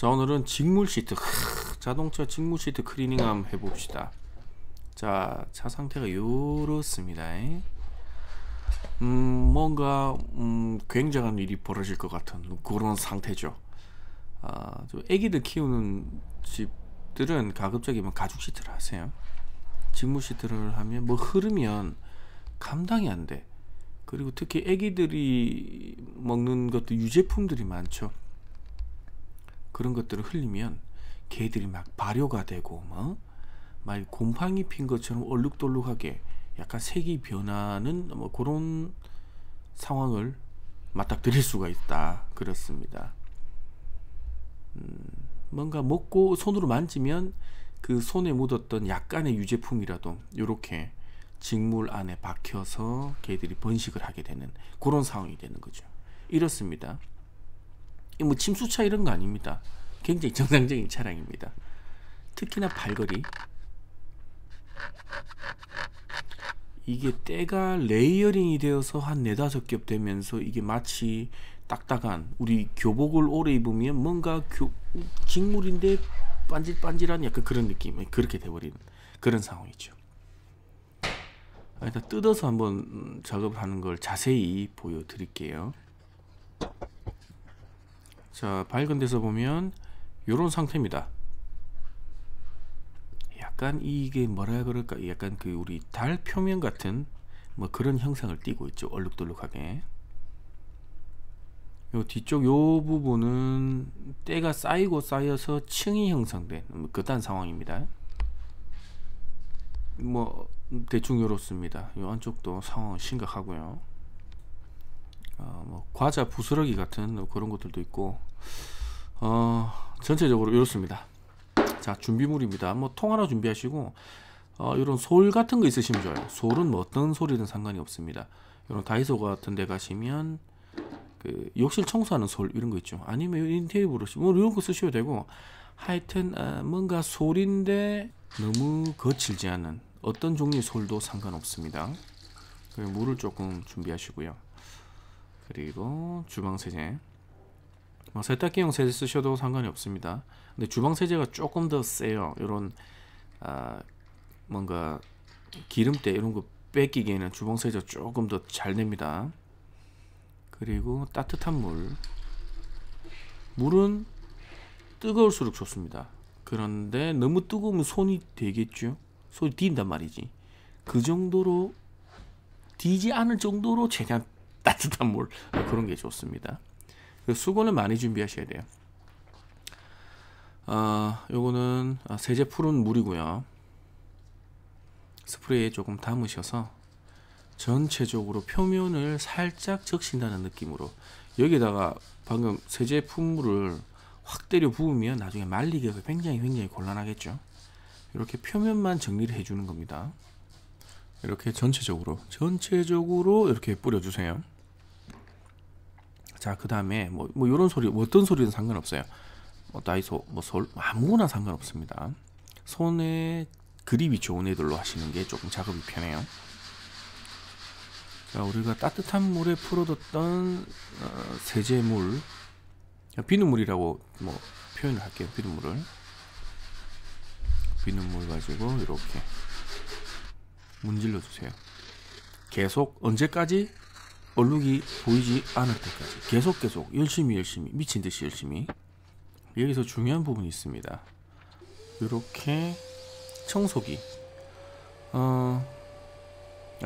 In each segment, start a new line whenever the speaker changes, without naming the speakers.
자, 오늘은 직물 시트, 자동차 직물 시트 클리닝 한번 해봅시다. 자, 차 상태가 요렇습니다. 뭔가 굉장한 일이 벌어질 것 같은 그런 상태죠. 애기들 키우는 집들은 가급적이 가죽 시트를 하세요. 직물 시트를 하면 뭐 흐르면 감당이 안 돼. 그리고 특히 애기들이 먹는 것도 유제품들이 많죠. 그런 것들을 흘리면 개들이 막 발효가 되고 막 곰팡이 핀 것처럼 얼룩덜룩하게 약간 색이 변하는 뭐 그런 상황을 맞닥뜨릴 수가 있다. 그렇습니다. 뭔가 먹고 손으로 만지면 그 손에 묻었던 약간의 유제품이라도 이렇게 직물 안에 박혀서 개들이 번식을 하게 되는 그런 상황이 되는 거죠. 이렇습니다. 뭐 침수차 이런 거 아닙니다. 굉장히 정상적인 차량입니다. 특히나 발걸이, 이게 때가 레이어링이 되어서 한 4-5겹 되면서 이게 마치 딱딱한, 우리 교복을 오래 입으면 뭔가 직물인데 반질반질한 약간 그런 느낌, 그렇게 돼버리는 그런 상황이죠. 일단 뜯어서 한번 작업하는 걸 자세히 보여드릴게요. 자, 밝은 데서 보면 요런 상태입니다. 약간 이게 뭐라 그럴까, 약간 그 우리 달 표면 같은 뭐 그런 형상을 띠고 있죠. 얼룩덜룩하게. 요 뒤쪽 요 부분은 때가 쌓이고 쌓여서 층이 형성된 그딴 상황입니다. 뭐 대충 요렇습니다. 요 안쪽도 상황은 심각하고요. 뭐 과자 부스러기 같은 그런 것들도 있고, 전체적으로 이렇습니다. 자, 준비물입니다. 뭐 통 하나 준비하시고, 이런 솔 같은 거 있으시면 좋아요. 솔은 뭐 어떤 솔이든 상관이 없습니다. 이런 다이소 같은 데 가시면 그 욕실 청소하는 솔 이런 거 있죠. 아니면 인테리어 브러쉬 뭐 이런 거 쓰셔도 되고, 하여튼 뭔가 솔인데 너무 거칠지 않은 어떤 종류의 솔도 상관없습니다. 그리고 물을 조금 준비하시고요. 그리고 주방 세제, 뭐 세탁기용 세제 쓰셔도 상관이 없습니다. 근데 주방 세제가 조금 더 세요. 이런 뭔가 기름때 이런 거 뺏기기에는 주방 세제가 조금 더 잘 냅니다. 그리고 따뜻한 물은 뜨거울수록 좋습니다. 그런데 너무 뜨거우면 손이 되겠죠. 손이 딘단 말이지. 그 정도로 디지 않을 정도로 최대한 따뜻한 물, 그런 게 좋습니다. 수건을 많이 준비하셔야 돼요. 요거는 세제 푸른 물이고요. 스프레이에 조금 담으셔서 전체적으로 표면을 살짝 적신다는 느낌으로, 여기다가 방금 세제 푼물을 확 때려 부으면 나중에 말리기가 굉장히 곤란하겠죠. 이렇게 표면만 정리를 해주는 겁니다. 이렇게 전체적으로 이렇게 뿌려주세요. 자, 그 다음에 뭐 이런 소리, 어떤 소리든 상관없어요. 뭐 다이소, 뭐 솔, 아무거나 상관없습니다. 손에 그립이 좋은 애들로 하시는 게 조금 작업이 편해요. 자, 우리가 따뜻한 물에 풀어뒀던 세제물, 비눗물이라고 뭐 표현을 할게요. 비눗물 가지고 이렇게 문질러 주세요. 계속 언제까지? 얼룩이 보이지 않을 때까지 계속 열심히 미친듯이 열심히. 여기서 중요한 부분이 있습니다. 이렇게 청소기,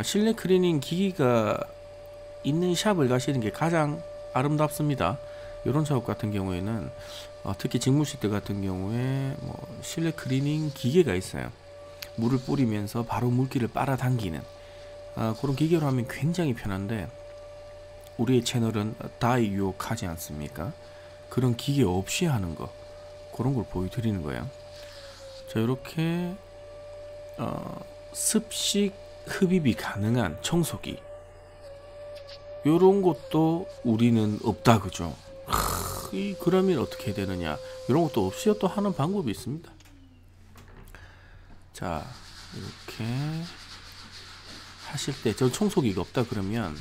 실내 클리닝 기기가 있는 샵을 가시는 게 가장 아름답습니다. 이런 작업 같은 경우에는 특히 직물 시트 같은 경우에 뭐 실내 클리닝 기계가 있어요. 물을 뿌리면서 바로 물기를 빨아당기는 그런 기계로 하면 굉장히 편한데, 우리의 채널은 다이 유혹하지 않습니까? 그런 기계 없이 하는 거, 그런 걸 보여드리는 거예요. 자, 이렇게 습식 흡입이 가능한 청소기, 요런 것도 우리는 없다, 그죠? 그러면 어떻게 되느냐, 이런 것도 없이 또 하는 방법이 있습니다. 자, 이렇게 하실 때, 저 청소기가 없다 그러면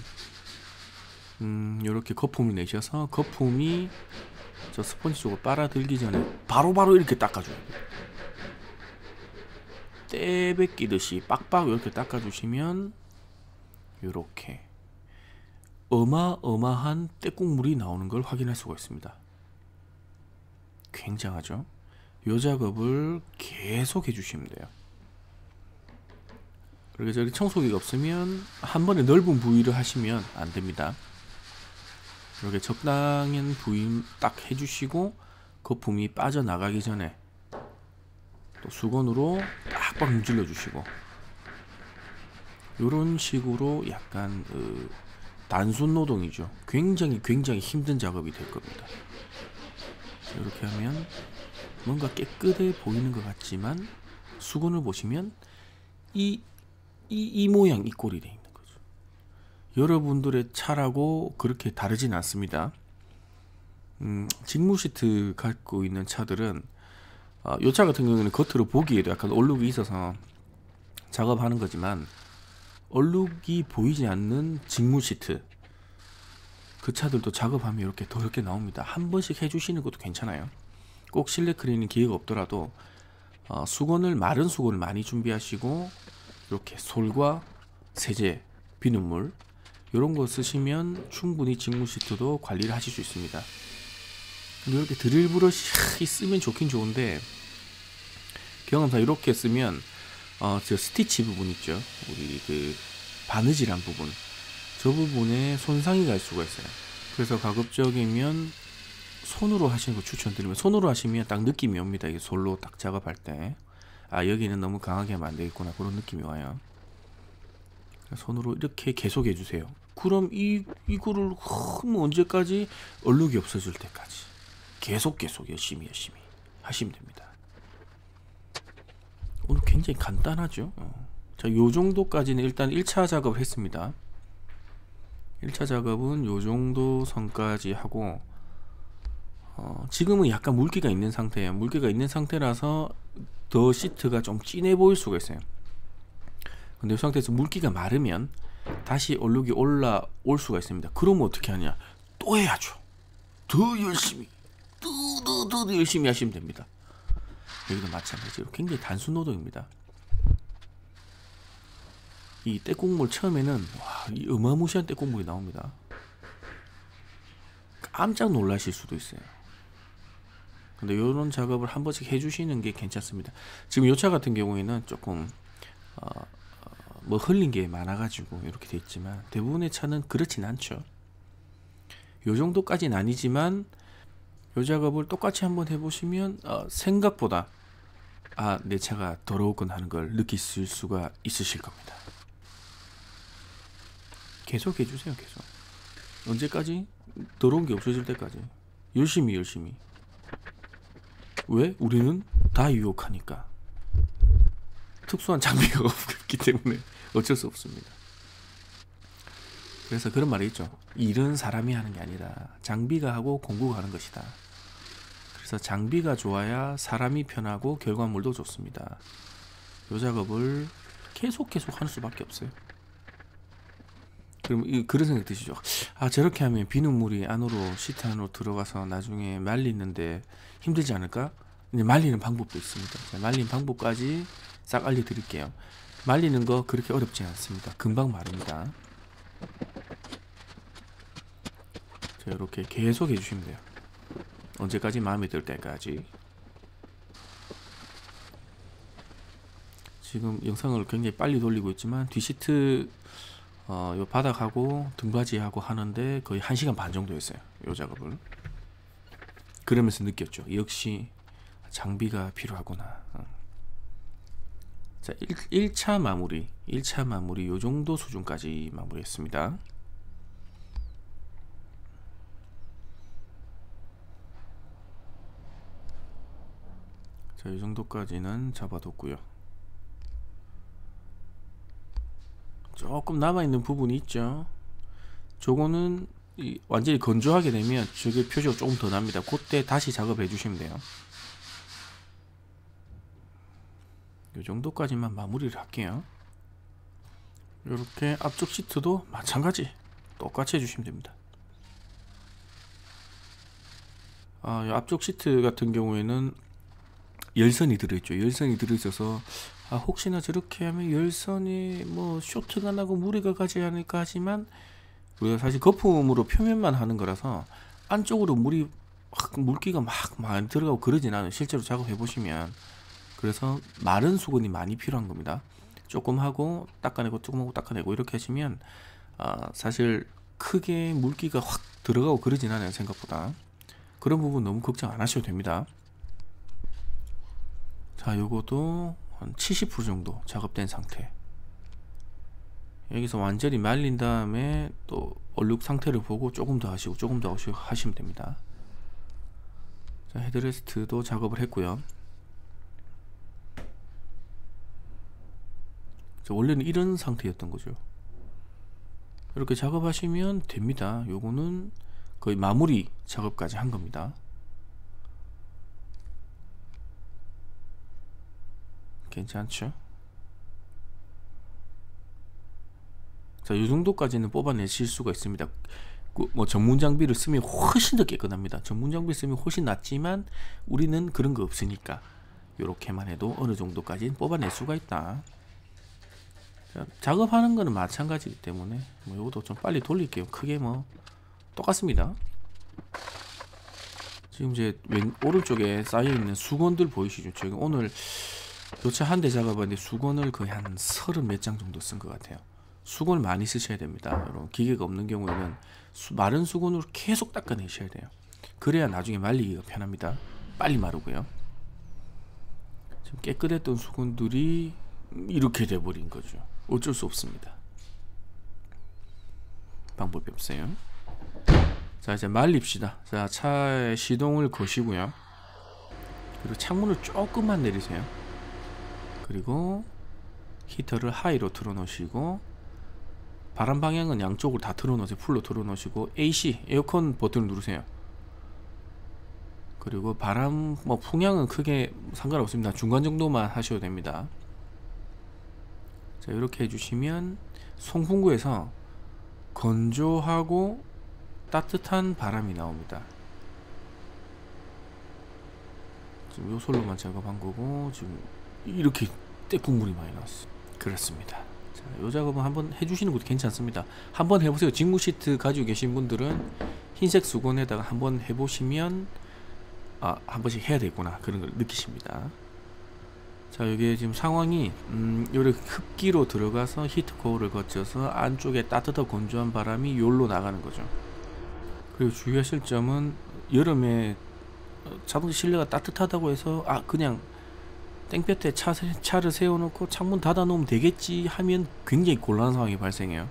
이렇게 거품을 내셔서 거품이 저 스펀지 쪽을 빨아들기 전에 바로바로 이렇게 닦아줘야 돼요. 떼뱉기듯이 빡빡 이렇게 닦아주시면 이렇게 어마어마한 때국물이 나오는 걸 확인할 수가 있습니다. 굉장하죠? 이 작업을 계속 해주시면 돼요. 그리고 저기 청소기가 없으면 한 번에 넓은 부위를 하시면 안 됩니다. 이렇게 적당한 부위 딱 해주시고 거품이 빠져나가기 전에 또 수건으로 빡빡 문질러 주시고, 이런 식으로 약간 단순 노동이죠. 굉장히 힘든 작업이 될 겁니다. 이렇게 하면 뭔가 깨끗해 보이는 것 같지만 수건을 보시면 이 모양, 이 꼴이 되어 있는 거죠. 여러분들의 차라고 그렇게 다르진 않습니다. 직무 시트 갖고 있는 차들은 이 차 같은 경우는 겉으로 보기에도 약간 얼룩이 있어서 작업하는 거지만, 얼룩이 보이지 않는 직무 시트, 그 차들도 작업하면 이렇게 더럽게 나옵니다. 한 번씩 해주시는 것도 괜찮아요. 꼭 실내 클리닝 기회가 없더라도 마른 수건을 많이 준비하시고 이렇게 솔과 세제, 비눗물 이런 거 쓰시면 충분히 직무 시트도 관리를 하실 수 있습니다. 근데 이렇게 드릴 브러쉬 쓰면 좋긴 좋은데, 경험상 이렇게 쓰면 저 스티치 부분 있죠, 우리 그 바느질한 부분, 저 부분에 손상이 갈 수가 있어요. 그래서 가급적이면 손으로 하시는 거 추천드리면, 손으로 하시면 딱 느낌이 옵니다. 이게 솔로 딱 작업할 때, 아 여기는 너무 강하게 하면 안 되겠구나, 그런 느낌이 와요. 손으로 이렇게 계속 해주세요. 그럼 이거를 언제까지? 얼룩이 없어질 때까지 계속 열심히 하시면 됩니다. 오늘 굉장히 간단하죠. 자, 요 정도까지는 일단 1차 작업을 했습니다. 1차 작업은 요 정도 선까지 하고, 지금은 약간 물기가 있는 상태예요. 물기가 있는 상태라서 더 시트가 좀 진해 보일 수가 있어요. 근데 이 상태에서 물기가 마르면 다시 얼룩이 올라올 수가 있습니다. 그러면 어떻게 하냐? 또 해야죠. 더 열심히 더 열심히 하시면 됩니다. 여기도 마찬가지로 굉장히 단순 노동입니다. 이 때국물 처음에는 이 어마무시한 때국물이 나옵니다. 깜짝 놀라실 수도 있어요. 근데 이런 작업을 한 번씩 해주시는 게 괜찮습니다. 지금 이 차 같은 경우에는 조금 뭐 흘린 게 많아가지고 이렇게 돼 있지만, 대부분의 차는 그렇진 않죠. 요 정도까지는 아니지만 이 작업을 똑같이 한번 해보시면 생각보다 내 차가 더러웠구나 하는 걸 느끼실 수가 있으실 겁니다. 계속 해주세요. 계속. 언제까지? 더러운 게 없어질 때까지 열심히. 왜? 우리는 다 유혹하니까. 특수한 장비가 없기 때문에 어쩔 수 없습니다. 그래서 그런 말이 있죠. 일은 사람이 하는 게 아니라 장비가 하고 공구가 하는 것이다. 그래서 장비가 좋아야 사람이 편하고 결과물도 좋습니다. 이 작업을 계속 할 수밖에 없어요. 그럼 그런 생각 드시죠? 저렇게 하면 비눗물이 안으로, 시트 안으로 들어가서 나중에 말리는데 힘들지 않을까? 이제 말리는 방법도 있습니다. 자, 말리는 방법까지 싹 알려드릴게요. 말리는 거 그렇게 어렵지 않습니다. 금방 마릅니다. 자, 이렇게 계속 해주시면 돼요. 언제까지? 마음에 들 때까지. 지금 영상을 굉장히 빨리 돌리고 있지만 뒷시트 요 바닥하고 등받이하고 하는데 거의 1시간 반 정도 했어요. 요 작업을. 그러면서 느꼈죠. 역시 장비가 필요하구나. 자, 1차 마무리 요 정도 수준까지 마무리했습니다. 자, 이 정도까지는 잡아뒀고요. 조금 남아있는 부분이 있죠. 저거는 완전히 건조하게 되면 저게 표시가 조금 더 납니다. 그때 다시 작업해 주시면 돼요. 이 정도까지만 마무리를 할게요. 이렇게 앞쪽 시트도 마찬가지 똑같이 해주시면 됩니다. 이 앞쪽 시트 같은 경우에는 열선이 들어있죠. 열선이 들어있어서 혹시나 저렇게 하면 열선이 뭐 쇼트가 나고 무리가 가지 않을까 하지만, 우리가 사실 거품으로 표면만 하는 거라서 안쪽으로 물기가 막 많이 들어가고 그러진 않아요. 실제로 작업해 보시면. 그래서 마른 수건이 많이 필요한 겁니다. 조금 하고 닦아내고 조금 하고 닦아내고 이렇게 하시면 사실 크게 물기가 확 들어가고 그러진 않아요. 생각보다. 그런 부분 너무 걱정 안 하셔도 됩니다. 자, 요거도 한 70% 정도 작업된 상태. 여기서 완전히 말린 다음에 또 얼룩 상태를 보고 조금 더 하시고 조금 더 하시면 됩니다. 자, 헤드레스트도 작업을 했고요. 자, 원래는 이런 상태였던 거죠. 이렇게 작업하시면 됩니다. 요거는 거의 마무리 작업까지 한 겁니다. 괜찮죠? 자, 이 정도까지는 뽑아내실 수가 있습니다. 뭐 전문 장비를 쓰면 훨씬 더 깨끗합니다. 전문 장비 쓰면 훨씬 낫지만 우리는 그런 거 없으니까 이렇게만 해도 어느 정도까지는 뽑아낼 수가 있다. 자, 작업하는 거는 마찬가지이기 때문에 뭐 이것도 좀 빨리 돌릴게요. 크게 뭐 똑같습니다. 지금 이제 오른쪽에 쌓여있는 수건들 보이시죠? 제가 오늘 요차 한 대 작업하는데 수건을 거의 한 30 몇 장 정도 쓴 것 같아요. 수건을 많이 쓰셔야 됩니다. 여러분, 기계가 없는 경우에는 마른 수건으로 계속 닦아내셔야 돼요. 그래야 나중에 말리기가 편합니다. 빨리 마르고요. 지금 깨끗했던 수건들이 이렇게 돼버린 거죠. 어쩔 수 없습니다. 방법이 없어요. 자, 이제 말립시다. 자, 차에 시동을 거시고요. 그리고 창문을 조금만 내리세요. 그리고 히터를 하이로 틀어 놓으시고, 바람 방향은 양쪽으로 다 틀어 놓으세요. 풀로 틀어 놓으시고 AC 에어컨 버튼을 누르세요. 그리고 바람 뭐 풍향은 크게 상관없습니다. 중간 정도만 하셔도 됩니다. 자, 이렇게 해주시면 송풍구에서 건조하고 따뜻한 바람이 나옵니다. 지금 요 솔로만 작업한 거고, 지금 이렇게 때국물이 많이 나왔어요. 그렇습니다. 자, 요 작업은 한번 해주시는 것도 괜찮습니다. 한번 해보세요. 직무 시트 가지고 계신 분들은 흰색 수건에다가 한번 해보시면 한 번씩 해야 되겠구나 그런 걸 느끼십니다. 자, 이게 지금 상황이 요렇게 흡기로 들어가서 히트코어를 거쳐서 안쪽에 따뜻하고 건조한 바람이 요로 나가는 거죠. 그리고 주의하실 점은, 여름에 자동차 실내가 따뜻하다고 해서 그냥 땡볕에 차를 세워놓고 창문 닫아놓으면 되겠지 하면 굉장히 곤란한 상황이 발생해요.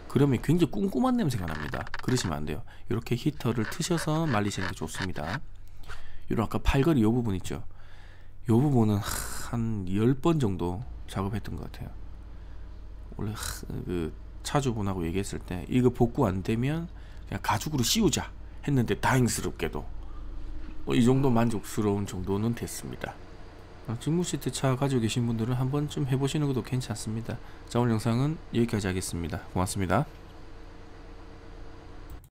그러면 굉장히 쿰쿰한 냄새가 납니다. 그러시면 안 돼요. 이렇게 히터를 트셔서 말리시는 게 좋습니다. 이런 아까 팔걸이 요 부분 있죠. 요 부분은 한 10번 정도 작업했던 것 같아요. 원래 그 차주분하고 얘기했을 때 이거 복구 안 되면 그냥 가죽으로 씌우자 했는데, 다행스럽게도 이 정도 만족스러운 정도는 됐습니다. 직무 시트 차 가지고 계신 분들은 한 번쯤 해보시는 것도 괜찮습니다. 자, 오늘 영상은 여기까지 하겠습니다. 고맙습니다.